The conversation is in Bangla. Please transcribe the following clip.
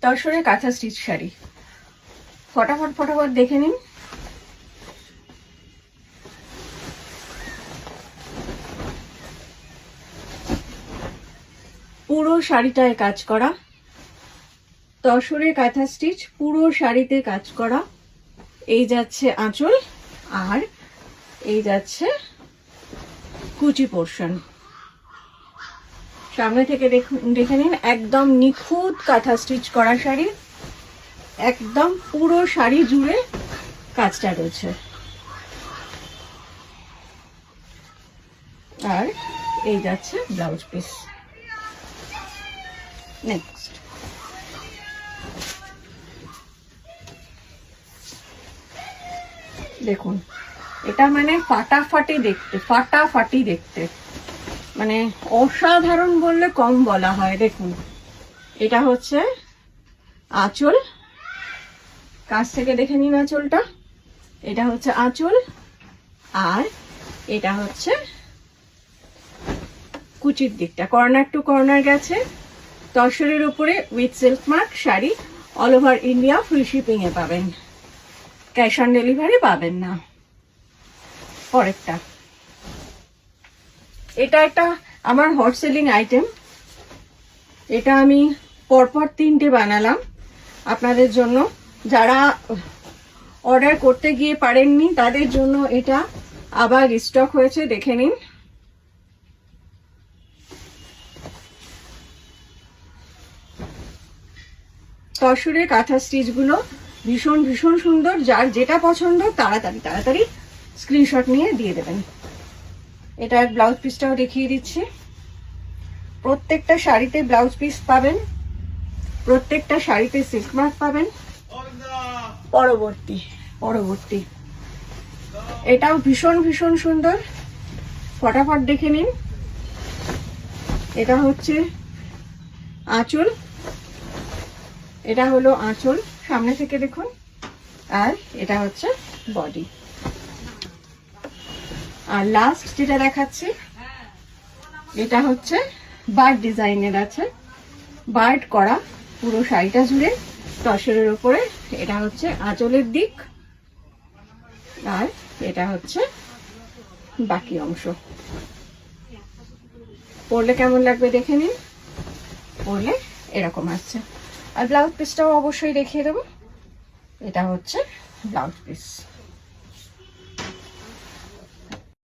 তসরে কাঁথা স্টিচ শাড়ি। ফটাফট ফটাফট দেখে নিন। পুরো শাড়িটায় কাজ করা, তসরে কাঁথা স্টিচ, পুরো শাড়িতে কাজ করা। এই যাচ্ছে আঁচল আর এই যাচ্ছে কুচি পোর্শন। সামনে থেকে দেখে নিন, একদম নিখুঁত কাঁথা স্টিচ করা শাড়ি, একদম পুরো শাড়ি জুড়ে কাজটা রয়েছে। আর এই যাচ্ছে ব্লাউজ পিস। নেক্সট দেখুন, এটা মানে ফাটাফাটি দেখতে, ফাটাফাটি দেখতে, মানে অসাধারণ বললে কম বলা হয়। দেখুন, এটা হচ্ছে আঁচল, কাছ থেকে দেখে নিন আঁচলটা। এটা হচ্ছে আঁচল আর এটা হচ্ছে কুচির দিকটা, কর্নার টু কর্নার গেছে। তসরের উপরে with silk mark sari, all over India free shipping এ পাবেন, ক্যাশ অন ডেলিভারি পাবেন না। পরেরটা, এটা একটা আমার হট সেলিং আইটেম। এটা আমি পরপর 3টে বানালাম আপনাদের জন্য। যারা অর্ডার করতে গিয়ে পারেননি তাদের জন্য এটা আবার রিস্টক হয়েছে, দেখে নিন। তসরের কাঁথা স্টিচ গুলো ভীষণ ভীষণ সুন্দর। যার যেটা পছন্দ তাড়াতাড়ি তাড়াতাড়ি স্ক্রিনশট নিয়ে দিয়ে দেবেন। এটা ব্লাউজ পিসটাও দেখিয়ে দিচ্ছি। প্রত্যেকটা শাড়িতে ব্লাউজ পিস পাবেন, প্রত্যেকটা শাড়িতে সিল্ক মার্ক পাবেন। পরবর্তী এটাও ভীষণ ভীষণ সুন্দর, ফটাফট দেখে নিন। এটা হচ্ছে আঁচল, এটা হলো আঁচল, সামনে থেকে দেখুন। আর এটা হচ্ছে বডি। আর লাস্ট যেটা দেখাচ্ছি, এটা হচ্ছে বার্ড ডিজাইনের আছে, বার্ড করা পুরো শাড়িটা জুড়ে তসরের উপরে। এটা হচ্ছে আঁচলের দিক আর এটা হচ্ছে বাকি অংশ। পরলে কেমন লাগবে দেখে নিন। পরলে এরকম আসছে। আর ব্লাউজ পিসটাও অবশ্যই দেখিয়ে দেবো। এটা হচ্ছে ব্লাউজ পিস।